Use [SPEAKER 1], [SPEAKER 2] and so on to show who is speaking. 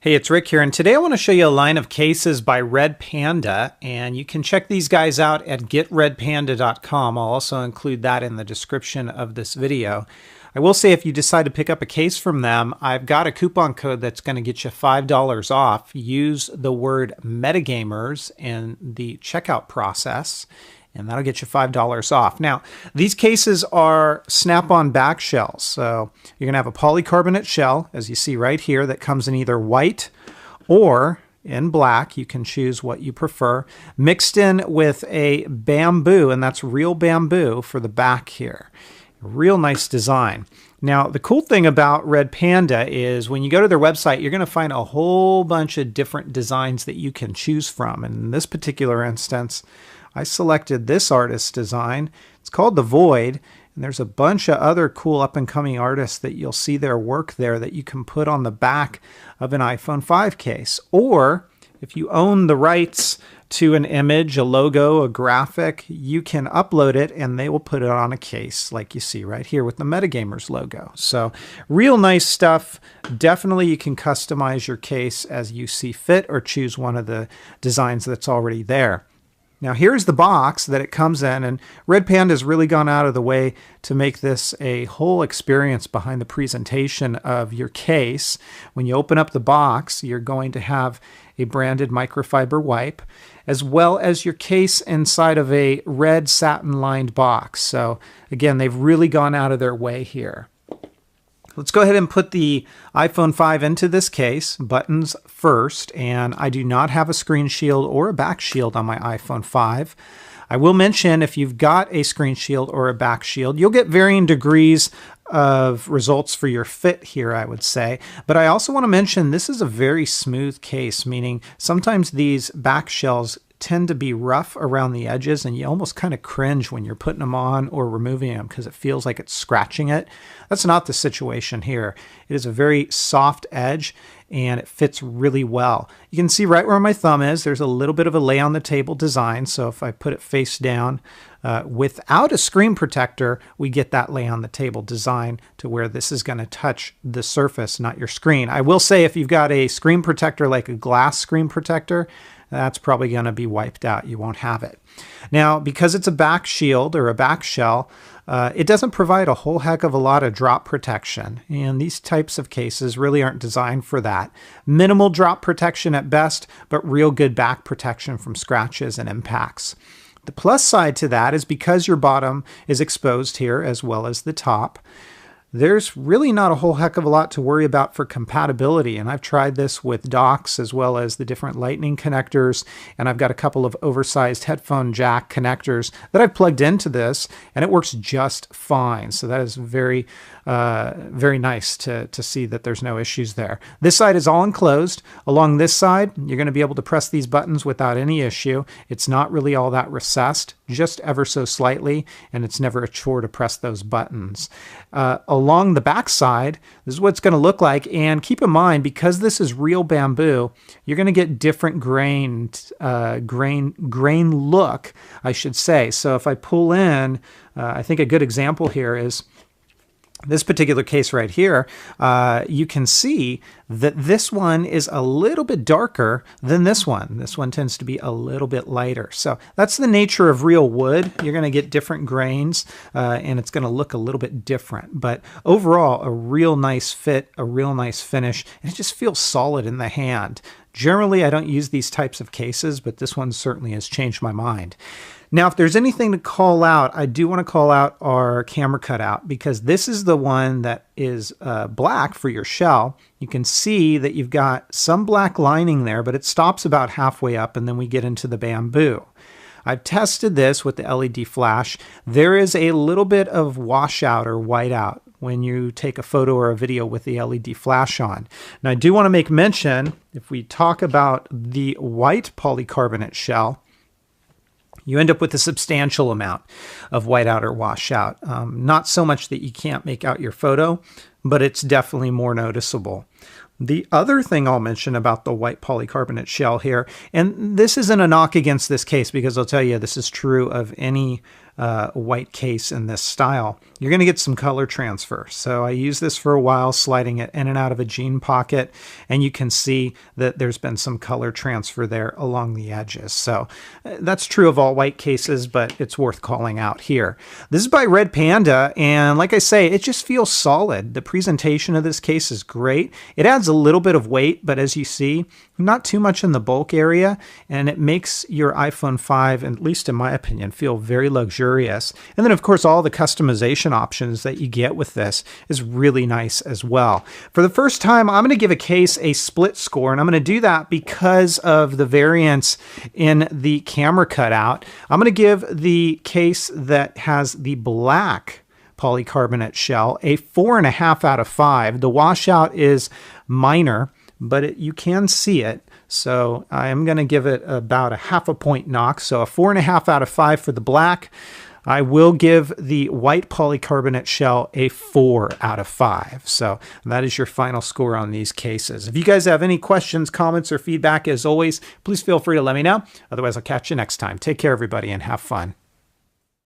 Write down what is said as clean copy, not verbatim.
[SPEAKER 1] Hey, it's Rick here, and today I want to show you a line of cases by Red Panda, and you can check these guys out at getredpanda.com. I'll also include that in the description of this video. I will say if you decide to pick up a case from them, I've got a coupon code that's going to get you $5 off. Use the word metagamers in the checkout process, and that'll get you $5 off. Now, these cases are snap-on back shells. So you're going to have a polycarbonate shell, as you see right here, that comes in either white or in black. You can choose what you prefer, mixed in with a bamboo, and that's real bamboo for the back here. Real nice design. Now, the cool thing about Red Panda is when you go to their website, you're going to find a whole bunch of different designs that you can choose from. And in this particular instance, I selected this artist's design. It's called The Void, and there's a bunch of other cool up-and-coming artists that you'll see their work there that you can put on the back of an iPhone 5 case. Or if you own the rights to an image, a logo, a graphic, you can upload it and they will put it on a case like you see right here with the Metagamers logo. So real nice stuff. Definitely you can customize your case as you see fit or choose one of the designs that's already there. Now here's the box that it comes in, and Red Panda has really gone out of the way to make this a whole experience behind the presentation of your case. When you open up the box, you're going to have a branded microfiber wipe, as well as your case inside of a red satin-lined box. So again, they've really gone out of their way here. Let's go ahead and put the iPhone 5 into this case, buttons first, and I do not have a screen shield or a back shield on my iPhone 5. I will mention if you've got a screen shield or a back shield, you'll get varying degrees of results for your fit here, I would say. But I also want to mention this is a very smooth case, meaning sometimes these back shells tend to be rough around the edges and you almost kind of cringe when you're putting them on or removing them because it feels like it's scratching it. That's not the situation here. It is a very soft edge and it fits really well. You can see right where my thumb is, there's a little bit of a lay on the table design. So if I put it face down without a screen protector, we get that lay on the table design to where this is going to touch the surface, not your screen. I will say if you've got a screen protector like a glass screen protector, that's probably going to be wiped out. You won't have it. Now, because it's a back shield or a back shell, it doesn't provide a whole heck of a lot of drop protection. And these types of cases really aren't designed for that. Minimal drop protection at best, but real good back protection from scratches and impacts. The plus side to that is because your bottom is exposed here as well as the top, there's really not a whole heck of a lot to worry about for compatibility. And I've tried this with docks as well as the different lightning connectors. And I've got a couple of oversized headphone jack connectors that I've plugged into this and it works just fine. So that is very, very nice to see that there's no issues there. This side is all enclosed. Along this side, you're going to be able to press these buttons without any issue. It's not really all that recessed, just ever so slightly, and it's never a chore to press those buttons. Along the back side, this is what it's going to look like. And keep in mind, because this is real bamboo, you're going to get different grain look, I should say. So if I pull in, I think a good example here is this particular case right here. You can see that this one is a little bit darker than this one. This one tends to be a little bit lighter. So that's the nature of real wood. You're going to get different grains and it's going to look a little bit different. But overall, a real nice fit, a real nice finish, and it just feels solid in the hand. Generally, I don't use these types of cases, but this one certainly has changed my mind. Now, if there's anything to call out, I do want to call out our camera cutout because this is the one that is black for your shell. You can see that you've got some black lining there, but it stops about halfway up and then we get into the bamboo. I've tested this with the LED flash. There is a little bit of washout or whiteout when you take a photo or a video with the LED flash on. Now, I do want to make mention, if we talk about the white polycarbonate shell, you end up with a substantial amount of whiteout or washout. Not so much that you can't make out your photo, but it's definitely more noticeable. The other thing I'll mention about the white polycarbonate shell here, and this isn't a knock against this case because I'll tell you this is true of any white case in this style, you're going to get some color transfer. So I used this for a while, sliding it in and out of a jean pocket, and you can see that there's been some color transfer there along the edges. So that's true of all white cases, but it's worth calling out here. This is by Red Panda, and like I say, it just feels solid. The presentation of this case is great. It adds a little bit of weight, but as you see, not too much in the bulk area, and it makes your iPhone 5, at least in my opinion, feel very luxurious. And then of course all the customization options that you get with this is really nice as well. For the first time, I'm going to give a case a split score, and I'm going to do that because of the variance in the camera cutout. I'm going to give the case that has the black polycarbonate shell a 4.5 out of 5. The washout is minor, but you can see it. So I am going to give it about a 0.5 point knock. So a 4.5 out of 5 for the black. I will give the white polycarbonate shell a 4 out of 5. So that is your final score on these cases. If you guys have any questions, comments, or feedback, as always, please feel free to let me know. Otherwise, I'll catch you next time. Take care, everybody, and have fun.